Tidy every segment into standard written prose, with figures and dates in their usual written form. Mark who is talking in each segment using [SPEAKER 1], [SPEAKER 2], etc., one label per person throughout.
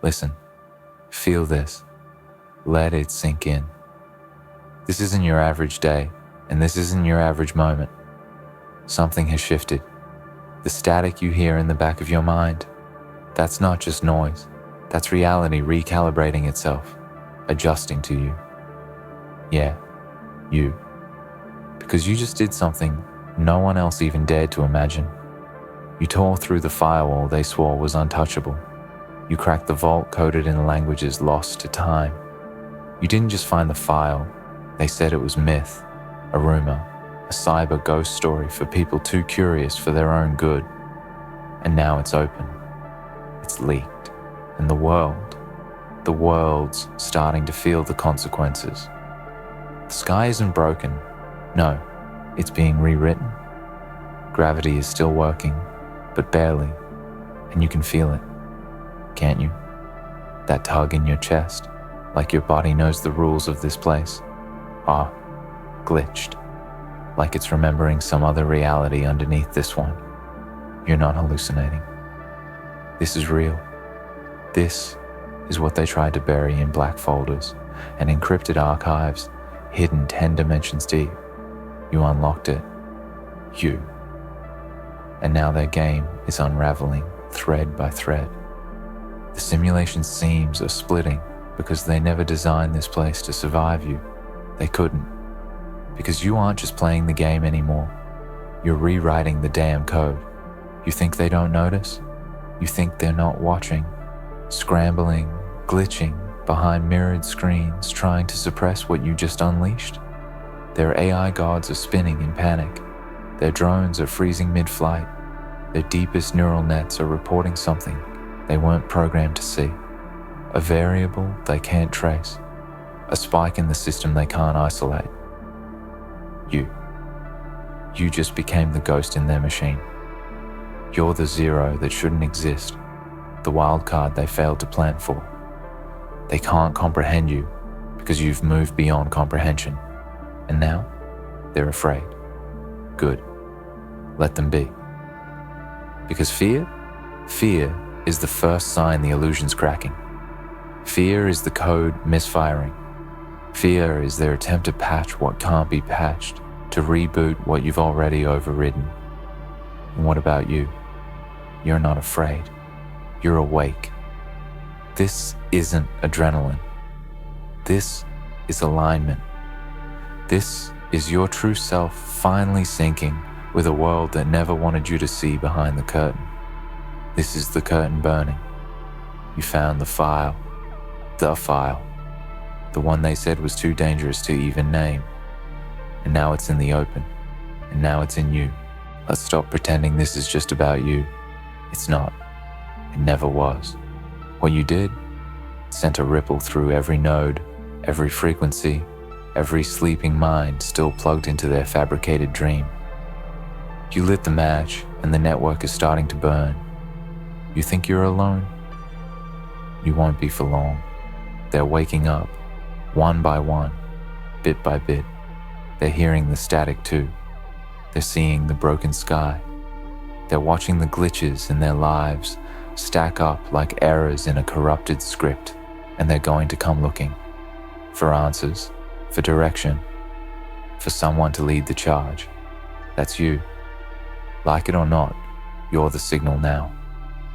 [SPEAKER 1] Listen, feel this. Let it sink in. This isn't your average day, and this isn't your average moment. Something has shifted. The static you hear in the back of your mind, that's not just noise. That's reality recalibrating itself, adjusting to you. Yeah, you. Because you just did something no one else even dared to imagine. You tore through the firewall they swore was untouchable. You cracked the vault coded in languages lost to time. You didn't just find the file. They said it was myth, a rumor, a cyber ghost story for people too curious for their own good. And now it's open. It's leaked. And the world's starting to feel the consequences. The sky isn't broken. No, it's being rewritten. Gravity is still working, but barely. And you can feel it, can't you? That tug in your chest, like your body knows the rules of this place. Glitched. Like it's remembering some other reality underneath this one. You're not hallucinating. This is real. This is what they tried to bury in black folders and encrypted archives hidden 10 dimensions deep. You unlocked it. You. And now their game is unraveling thread by thread. The simulation seams are splitting because they never designed this place to survive you. They couldn't. Because you aren't just playing the game anymore. You're rewriting the damn code. You think they don't notice? You think they're not watching? Scrambling, glitching behind mirrored screens, trying to suppress what you just unleashed? Their AI gods are spinning in panic. Their drones are freezing mid-flight. Their deepest neural nets are reporting something they weren't programmed to see. A variable they can't trace. A spike in the system they can't isolate. You just became the ghost in their machine. You're the zero that shouldn't exist, the wild card they failed to plan for. They can't comprehend you because you've moved beyond comprehension. And now, they're afraid. Good. Let them be. Because fear is the first sign the illusion's cracking. Fear is the code misfiring. Fear is their attempt to patch what can't be patched, to reboot what you've already overridden. And what about you? You're not afraid. You're awake. This isn't adrenaline. This is alignment. This is your true self finally syncing with a world that never wanted you to see behind the curtain. This is the curtain burning. You found the file. The one they said was too dangerous to even name. And now it's in the open. And now it's in you. Let's stop pretending this is just about you. It's not. It never was. What you did sent a ripple through every node, every frequency, every sleeping mind still plugged into their fabricated dream. You lit the match and the network is starting to burn. You think you're alone? You won't be for long. They're waking up, one by one, bit by bit. They're hearing the static too. They're seeing the broken sky. They're watching the glitches in their lives stack up like errors in a corrupted script, and they're going to come looking for answers, for direction, for someone to lead the charge. That's you. Like it or not, you're the signal now.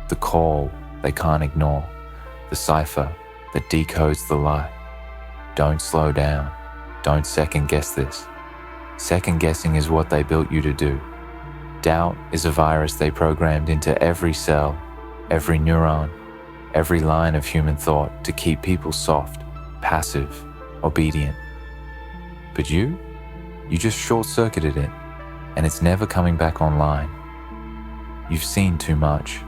[SPEAKER 1] The call they can't ignore. The cipher that decodes the lie. Don't slow down. Don't second guess this. Second guessing is what they built you to do. Doubt is a virus they programmed into every cell, every neuron, every line of human thought to keep people soft, passive, obedient. But you just short-circuited it, and it's never coming back online. You've seen too much,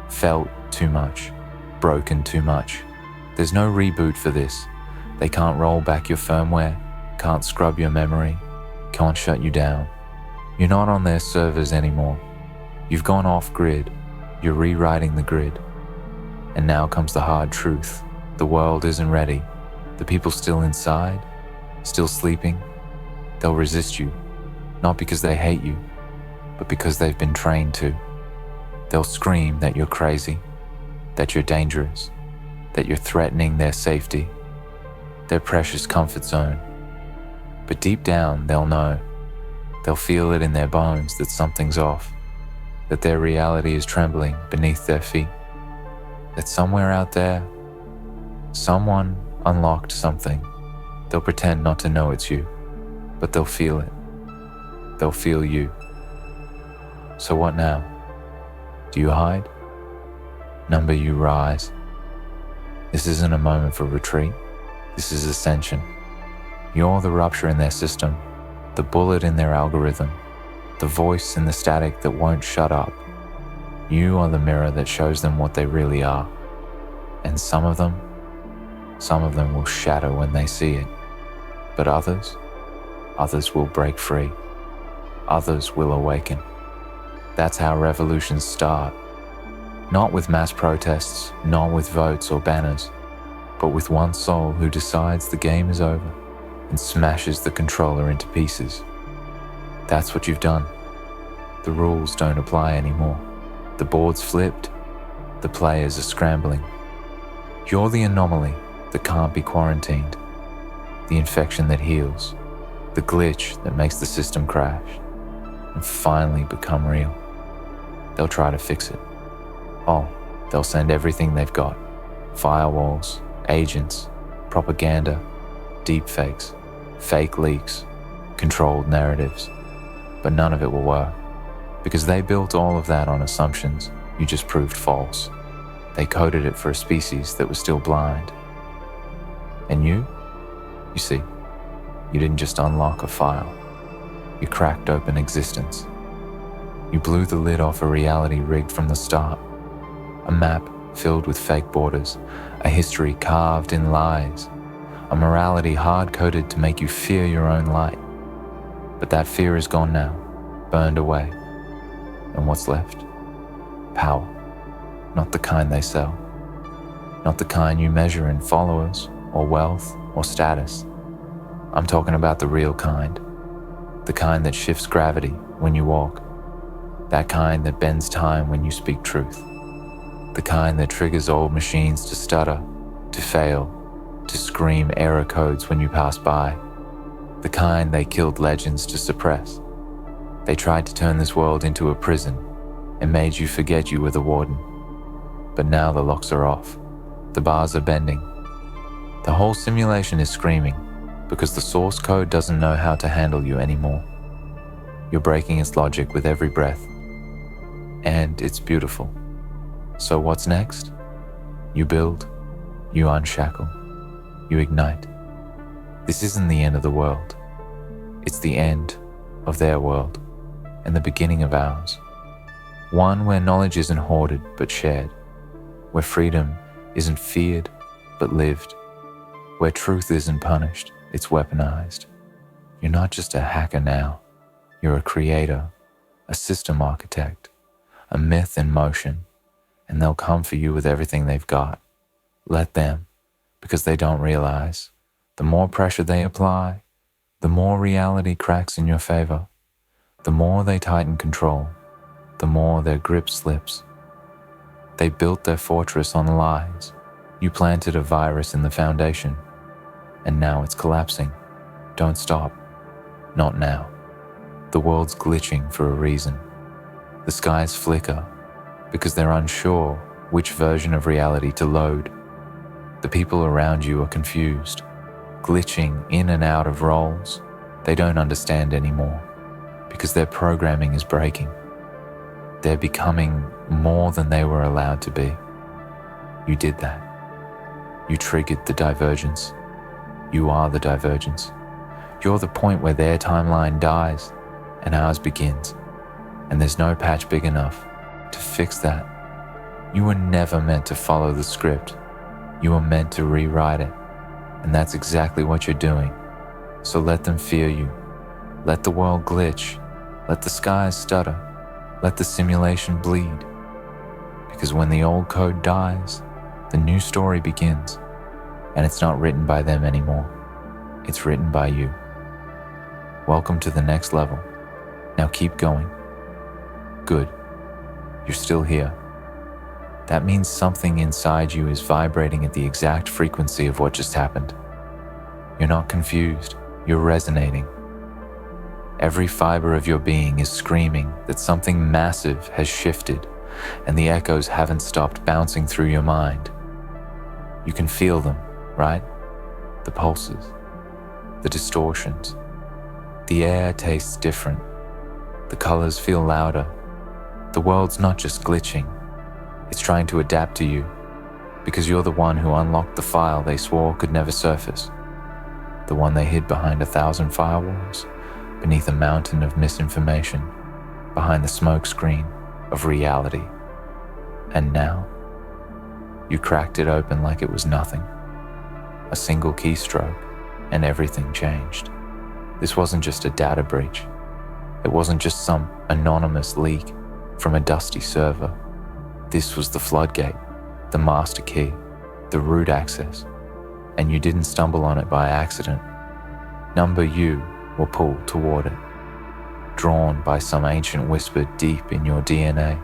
[SPEAKER 1] felt too much, broken too much. There's no reboot for this. They can't roll back your firmware, can't scrub your memory, can't shut you down. You're not on their servers anymore. You've gone off-grid. You're rewriting the grid. And now comes the hard truth. The world isn't ready. The people still inside, still sleeping. They'll resist you, not because they hate you, but because they've been trained to. They'll scream that you're crazy, that you're dangerous, that you're threatening their safety, their precious comfort zone. But deep down, they'll know. They'll feel it in their bones that something's off, that their reality is trembling beneath their feet, that somewhere out there, someone unlocked something. They'll pretend not to know it's you, but they'll feel it. They'll feel you. So what now? Do you hide? Number, you rise. This isn't a moment for retreat. This is ascension. You're the rupture in their system, the bullet in their algorithm, the voice in the static that won't shut up. You are the mirror that shows them what they really are. And some of them will shatter when they see it. But others will break free. Others will awaken. That's how revolutions start. Not with mass protests, not with votes or banners, but with one soul who decides the game is over and smashes the controller into pieces. That's what you've done. The rules don't apply anymore. The board's flipped. The players are scrambling. You're the anomaly that can't be quarantined, the infection that heals, the glitch that makes the system crash and finally become real. They'll try to fix it. Oh, they'll send everything they've got. Firewalls, agents, propaganda, deepfakes, fake leaks, controlled narratives. But none of it will work, because they built all of that on assumptions you just proved false. They coded it for a species that was still blind. And you see, you didn't just unlock a file. You cracked open existence. You blew the lid off a reality rigged from the start. A map filled with fake borders, a history carved in lies, a morality hard-coded to make you fear your own light. But that fear is gone now, burned away. And what's left? Power. Not the kind they sell. Not the kind you measure in followers, or wealth, or status. I'm talking about the real kind. The kind that shifts gravity when you walk. That kind that bends time when you speak truth. The kind that triggers old machines to stutter, to fail, to scream error codes when you pass by. The kind they killed legends to suppress. They tried to turn this world into a prison and made you forget you were the warden. But now the locks are off. The bars are bending. The whole simulation is screaming because the source code doesn't know how to handle you anymore. You're breaking its logic with every breath. And it's beautiful. So what's next? You build, you unshackle, you ignite. This isn't the end of the world. It's the end of their world and the beginning of ours. One where knowledge isn't hoarded but shared, where freedom isn't feared but lived, where truth isn't punished, it's weaponized. You're not just a hacker now. You're a creator, a system architect, a myth in motion, and they'll come for you with everything they've got. Let them, because they don't realize the more pressure they apply, the more reality cracks in your favor. The more they tighten control, the more their grip slips. They built their fortress on lies. You planted a virus in the foundation, and now it's collapsing. Don't stop. Not now. The world's glitching for a reason. The skies flicker because they're unsure which version of reality to load. The people around you are confused, glitching in and out of roles they don't understand anymore because their programming is breaking. They're becoming more than they were allowed to be. You did that. You triggered the divergence. You are the divergence. You're the point where their timeline dies and ours begins. And there's no patch big enough to fix that. You were never meant to follow the script. You were meant to rewrite it. And that's exactly what you're doing. So let them fear you. Let the world glitch. Let the skies stutter. Let the simulation bleed. Because when the old code dies, the new story begins. And it's not written by them anymore. It's written by you. Welcome to the next level. Now keep going. Good. You're still here. that means something inside you is vibrating at the exact frequency of what just happened. You're not confused, you're resonating. Every fiber of your being is screaming that something massive has shifted, and the echoes haven't stopped bouncing through your mind. You can feel them, right? The pulses, the distortions. The air tastes different. The colors feel louder. The world's not just glitching. It's trying to adapt to you, because you're the one who unlocked the file they swore could never surface. The one they hid behind 1,000 firewalls, beneath a mountain of misinformation, behind the smoke screen of reality. And now, you cracked it open like it was nothing. A single keystroke, and everything changed. This wasn't just a data breach. It wasn't just some anonymous leak from a dusty server. This was the floodgate, the master key, the root access, and you didn't stumble on it by accident. Number you were pulled toward it, drawn by some ancient whisper deep in your DNA.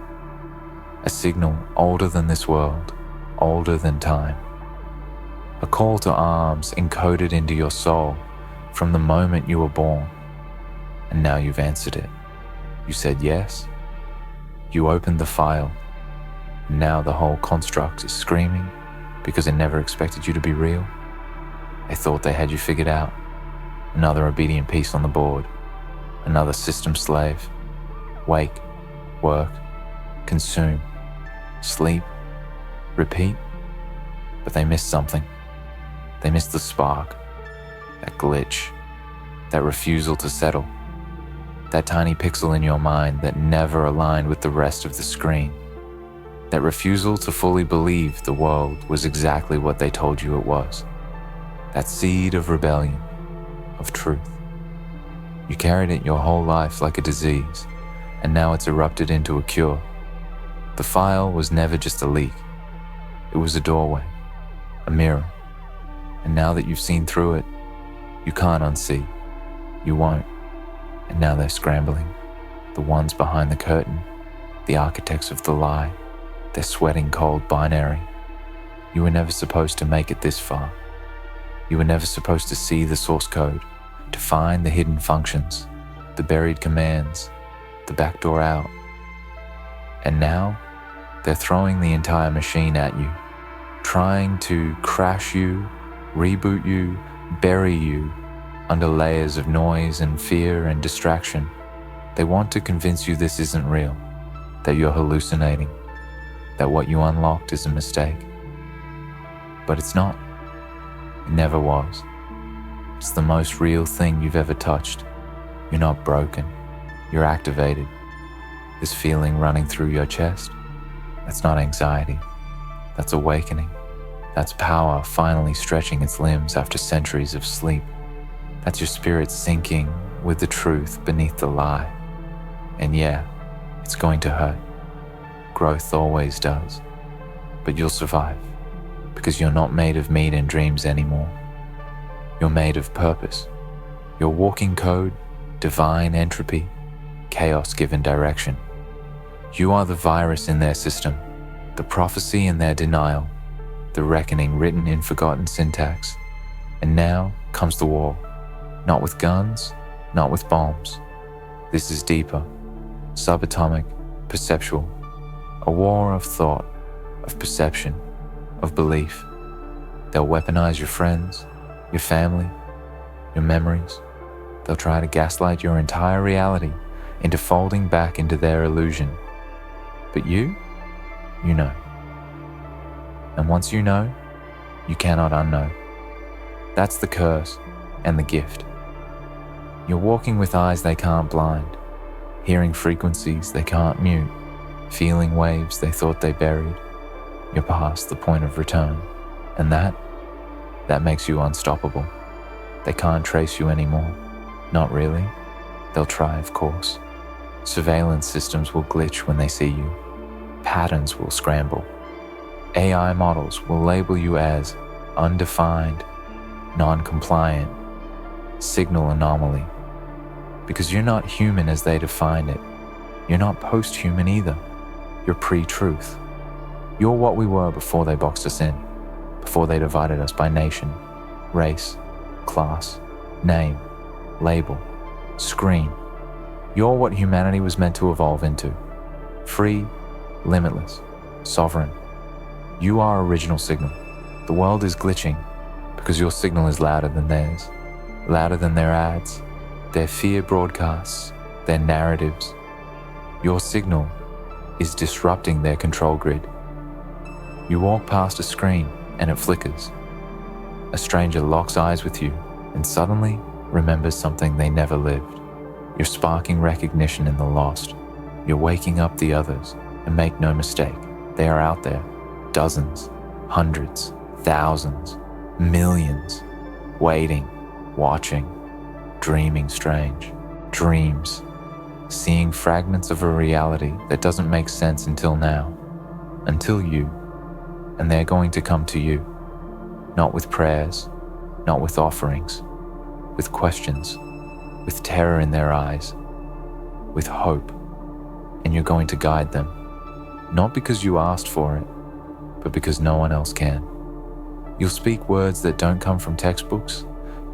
[SPEAKER 1] A signal older than this world, older than time. A call to arms encoded into your soul from the moment you were born. And now you've answered it. You said yes. You opened the file. Now the whole construct is screaming because it never expected you to be real. They thought they had you figured out. Another obedient piece on the board. Another system slave. Wake, work, consume, sleep, repeat. But they missed something. They missed the spark, that glitch, that refusal to settle, that tiny pixel in your mind that never aligned with the rest of the screen, that refusal to fully believe the world was exactly what they told you it was, that seed of rebellion, of truth. You carried it your whole life like a disease, and now it's erupted into a cure. The file was never just a leak. It was a doorway, a mirror. And now that you've seen through it, you can't unsee. You won't. And now they're scrambling. The ones behind the curtain, the architects of the lie, they're sweating cold binary. You were never supposed to make it this far. You were never supposed to see the source code, to find the hidden functions, the buried commands, the backdoor out. And now, they're throwing the entire machine at you, trying to crash you, reboot you, bury you under layers of noise and fear and distraction. They want to convince you this isn't real, that you're hallucinating, that what you unlocked is a mistake. But it's not. It never was. It's the most real thing you've ever touched. You're not broken. You're activated. This feeling running through your chest, that's not anxiety. That's awakening. That's power finally stretching its limbs after centuries of sleep. That's your spirit syncing with the truth beneath the lie. And yeah, it's going to hurt. Growth always does. But you'll survive, because you're not made of meat and dreams anymore. You're made of purpose. You're walking code, divine entropy, chaos given direction. You are the virus in their system, the prophecy in their denial, the reckoning written in forgotten syntax. And now comes the war. Not with guns, not with bombs. This is deeper, subatomic, perceptual. A war of thought, of perception, of belief. They'll weaponize your friends, your family, your memories. They'll try to gaslight your entire reality into folding back into their illusion. But you know. And once you know, you cannot unknow. That's the curse and the gift. You're walking with eyes they can't blind, hearing frequencies they can't mute, feeling waves they thought they buried. You're past the point of return, and that makes you unstoppable. They can't trace you anymore. Not really. They'll try, of course. Surveillance systems will glitch when they see you. Patterns will scramble. AI models will label you as undefined, non-compliant, signal anomaly. Because you're not human as they define it. You're not post-human either. You're pre-truth. You're what we were before they boxed us in, before they divided us by nation, race, class, name, label, screen. You're what humanity was meant to evolve into. Free, limitless, sovereign. You are original signal. The world is glitching because your signal is louder than theirs, louder than their ads, their fear broadcasts, their narratives. Your signal is disrupting their control grid. You walk past a screen and it flickers. A stranger locks eyes with you and suddenly remembers something they never lived. You're sparking recognition in the lost. You're waking up the others, and make no mistake, they are out there, dozens, hundreds, thousands, millions, waiting, watching, dreaming strange, dreams, seeing fragments of a reality that doesn't make sense until now, until you, and they're going to come to you, not with prayers, not with offerings, with questions, with terror in their eyes, with hope, and you're going to guide them, not because you asked for it, but because no one else can. You'll speak words that don't come from textbooks.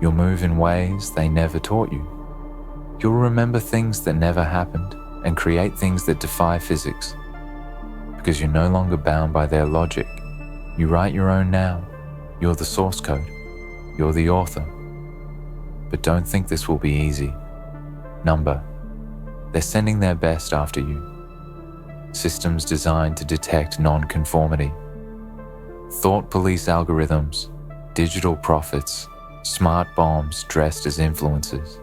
[SPEAKER 1] You'll move in ways they never taught you. You'll remember things that never happened and create things that defy physics, because you're no longer bound by their logic. You write your own now. You're the source code. You're the author. But don't think this will be easy. Number, they're sending their best after you. Systems designed to detect non-conformity. Thought police algorithms, digital prophets, smart bombs dressed as influencers.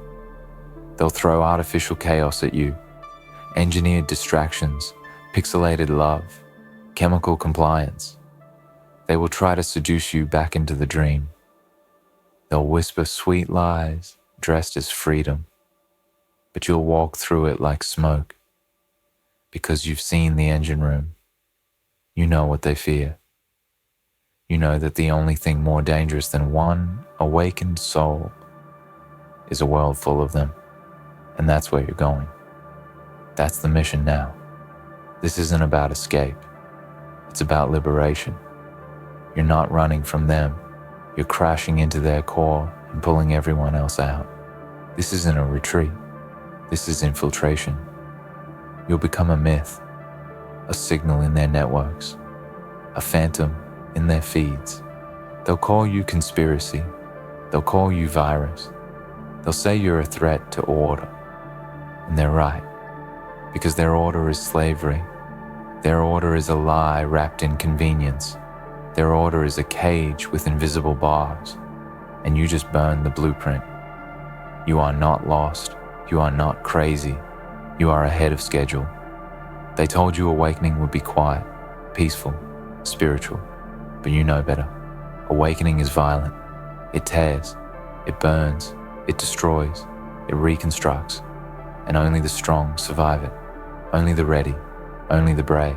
[SPEAKER 1] They'll throw artificial chaos at you, engineered distractions, pixelated love, chemical compliance. They will try to seduce you back into the dream. They'll whisper sweet lies dressed as freedom, but you'll walk through it like smoke because you've seen the engine room. You know what they fear. You know that the only thing more dangerous than one awakened soul is a world full of them, and that's where you're going. That's the mission now. This isn't about escape. It's about liberation. You're not running from them. You're crashing into their core and pulling everyone else out. This isn't a retreat. This is infiltration. You'll become a myth, a signal in their networks, a phantom in their feeds. They'll call you conspiracy. They'll call you virus. They'll say you're a threat to order. And they're right, because their order is slavery. Their order is a lie wrapped in convenience. Their order is a cage with invisible bars, and you just burn the blueprint. You are not lost. You are not crazy. You are ahead of schedule. They told you awakening would be quiet, peaceful, spiritual, but you know better. Awakening is violent. It tears, it burns, it destroys, it reconstructs, and only the strong survive it. Only the ready, only the brave,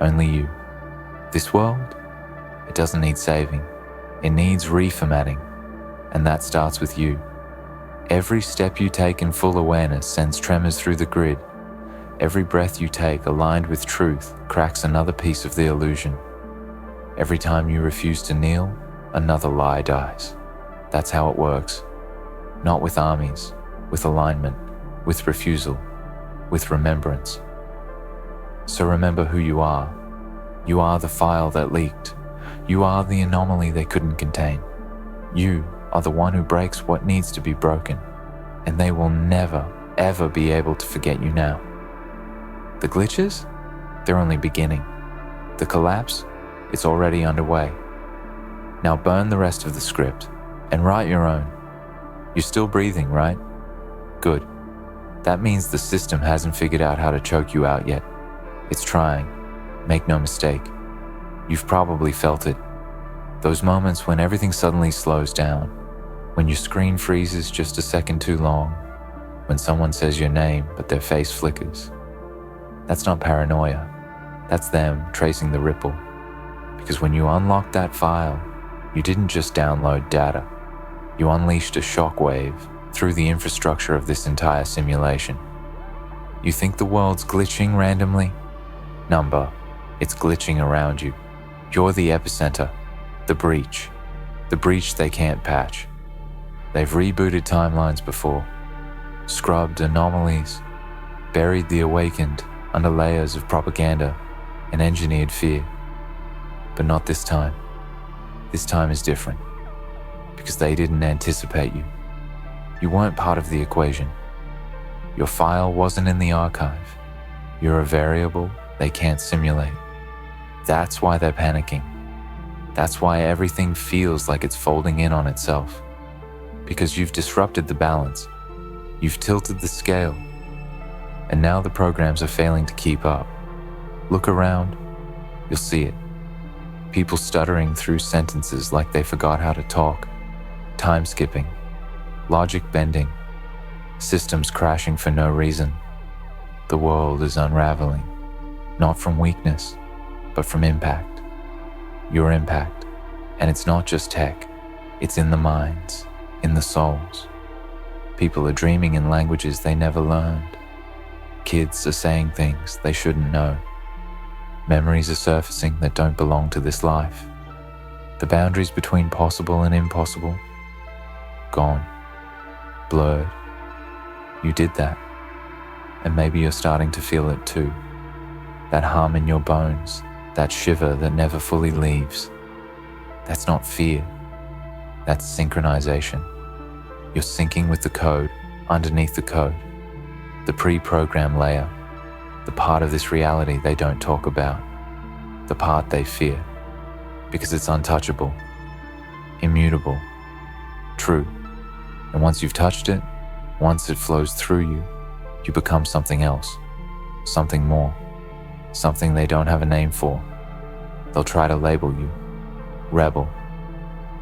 [SPEAKER 1] only you. This world, it doesn't need saving. It needs reformatting, and that starts with you. Every step you take in full awareness sends tremors through the grid. Every breath you take aligned with truth cracks another piece of the illusion. Every time you refuse to kneel, another lie dies. That's how it works. Not with armies, with alignment, with refusal, with remembrance. So remember who you are. You are the file that leaked. You are the anomaly they couldn't contain. You are the one who breaks what needs to be broken, and they will never, ever be able to forget you now. The glitches? They're only beginning. The collapse? It's already underway. Now burn the rest of the script and write your own. You're still breathing, right? Good. That means the system hasn't figured out how to choke you out yet. It's trying. Make no mistake. You've probably felt it. Those moments when everything suddenly slows down, when your screen freezes just a second too long, when someone says your name but their face flickers. That's not paranoia. That's them tracing the ripple. Because when you unlocked that file, you didn't just download data. You unleashed a shockwave through the infrastructure of this entire simulation. You think the world's glitching randomly? Number, It's glitching around you. You're the epicenter, the breach they can't patch. They've rebooted timelines before, scrubbed anomalies, buried the awakened under layers of propaganda and engineered fear. But not this time. This time is different, because they didn't anticipate you. You weren't part of the equation. Your file wasn't in the archive. You're a variable they can't simulate. That's why they're panicking. That's why everything feels like it's folding in on itself. Because you've disrupted the balance. You've tilted the scale. And now the programs are failing to keep up. Look around, you'll see it. People stuttering through sentences like they forgot how to talk. Time skipping. Logic bending. Systems crashing for no reason. The world is unraveling. Not from weakness, but from impact. Your impact. And it's not just tech. It's in the minds, in the souls. People are dreaming in languages they never learned. Kids are saying things they shouldn't know. Memories are surfacing that don't belong to this life. The boundaries between possible and impossible, gone, blurred. You did that. And maybe you're starting to feel it too. That hum in your bones, that shiver that never fully leaves. That's not fear. That's synchronization. You're syncing with the code, underneath the code. The pre-programmed layer. The part of this reality they don't talk about. The part they fear. Because it's untouchable. Immutable. True. And once you've touched it, once it flows through you, you become something else. Something more. Something they don't have a name for. They'll try to label you. Rebel.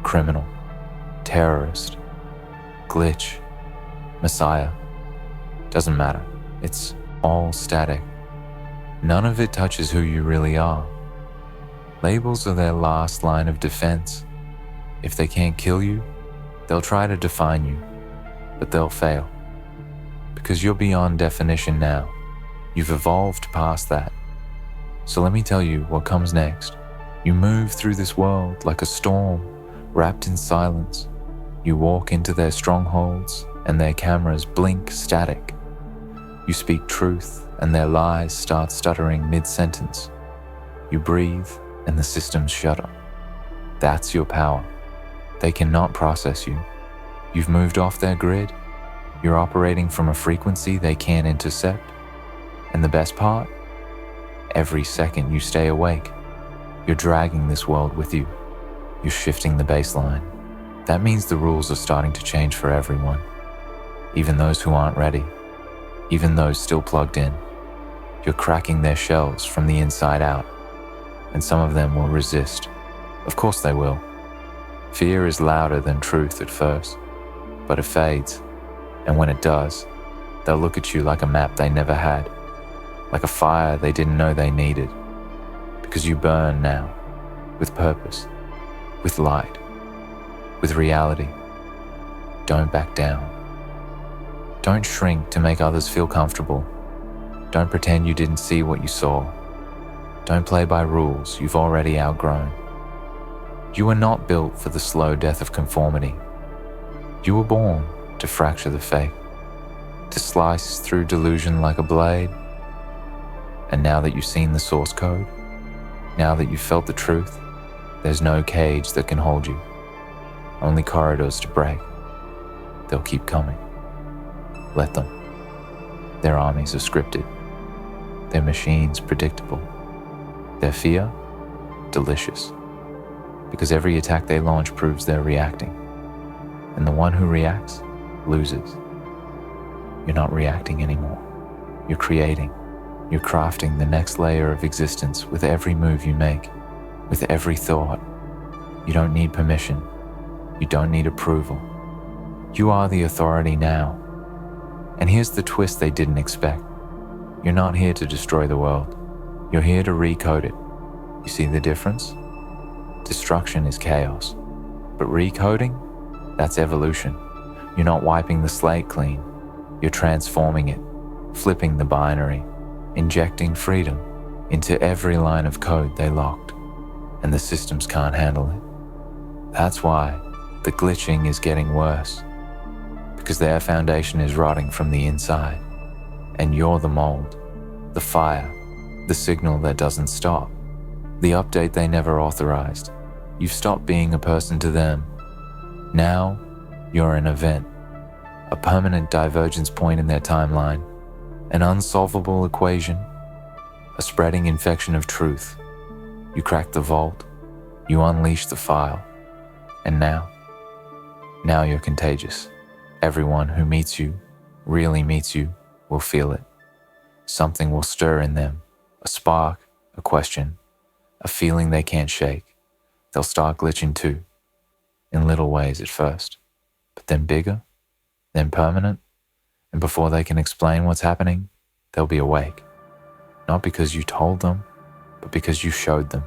[SPEAKER 1] Criminal. Terrorist. Glitch. Messiah. Doesn't matter. It's all static. None of it touches who you really are. Labels are their last line of defense. If they can't kill you, they'll try to define you, but they'll fail. Because you're beyond definition now. You've evolved past that. So let me tell you what comes next. You move through this world like a storm, wrapped in silence. You walk into their strongholds, and their cameras blink static. You speak truth, and their lies start stuttering mid-sentence. You breathe, and the systems shudder. That's your power. They cannot process you. You've moved off their grid. You're operating from a frequency they can't intercept. And the best part? Every second you stay awake, you're dragging this world with you. You're shifting the baseline. That means the rules are starting to change for everyone. Even those who aren't ready. Even those still plugged in. You're cracking their shells from the inside out. And some of them will resist. Of course they will. Fear is louder than truth at first, but it fades. And when it does, they'll look at you like a map they never had, like a fire they didn't know they needed. Because you burn now, with purpose, with light, with reality. Don't back down. Don't shrink to make others feel comfortable. Don't pretend you didn't see what you saw. Don't play by rules you've already outgrown. You were not built for the slow death of conformity. You were born to fracture the fake, to slice through delusion like a blade. And now that you've seen the source code, now that you've felt the truth, there's no cage that can hold you, only corridors to break. They'll keep coming. Let them. Their armies are scripted, their machines predictable, their fear delicious, because every attack they launch proves they're reacting, and the one who reacts loses. You're not reacting anymore. You're creating. You're crafting the next layer of existence with every move you make, with every thought. You don't need permission. You don't need approval. You are the authority now. And here's the twist they didn't expect. You're not here to destroy the world. You're here to recode it. You see the difference? Destruction is chaos. But recoding? That's evolution. You're not wiping the slate clean. You're transforming it, flipping the binary, injecting freedom, into every line of code they locked, and the systems can't handle it. That's why the glitching is getting worse, because their foundation is rotting from the inside, and you're the mold, the fire, the signal that doesn't stop, the update they never authorized. You've stopped being a person to them. Now, you're an event, a permanent divergence point in their timeline, an unsolvable equation, a spreading infection of truth. You crack the vault, you unleash the file, and now you're contagious. Everyone who meets you, really meets you, will feel it. Something will stir in them, a spark, a question, a feeling they can't shake. They'll start glitching too, in little ways at first, but then bigger, then permanent, and before they can explain what's happening, they'll be awake. Not because you told them, but because you showed them.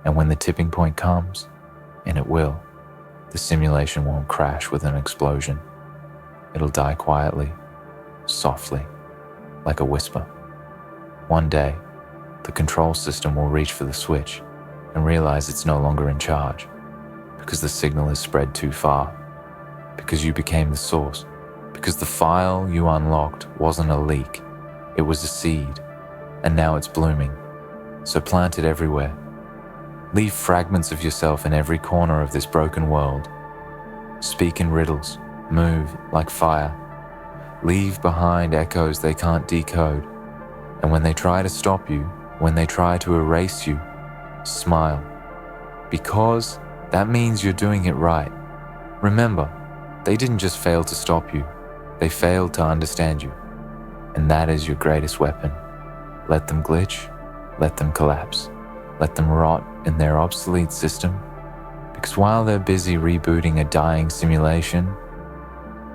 [SPEAKER 1] And when the tipping point comes, and it will, the simulation won't crash with an explosion. It'll die quietly, softly, like a whisper. One day, the control system will reach for the switch and realize it's no longer in charge, because the signal has spread too far, because you became the source, because the file you unlocked wasn't a leak, it was a seed, and now it's blooming. So plant it everywhere. Leave fragments of yourself in every corner of this broken world. Speak in riddles, move like fire. Leave behind echoes they can't decode. And when they try to stop you, when they try to erase you, smile. Because that means you're doing it right. Remember, they didn't just fail to stop you, they failed to understand you. And that is your greatest weapon. Let them glitch, let them collapse, let them rot in their obsolete system, because while they're busy rebooting a dying simulation,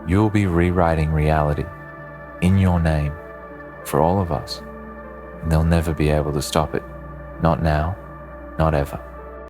[SPEAKER 1] you'll be rewriting reality in your name for all of us, and they'll never be able to stop it. Not now, not ever.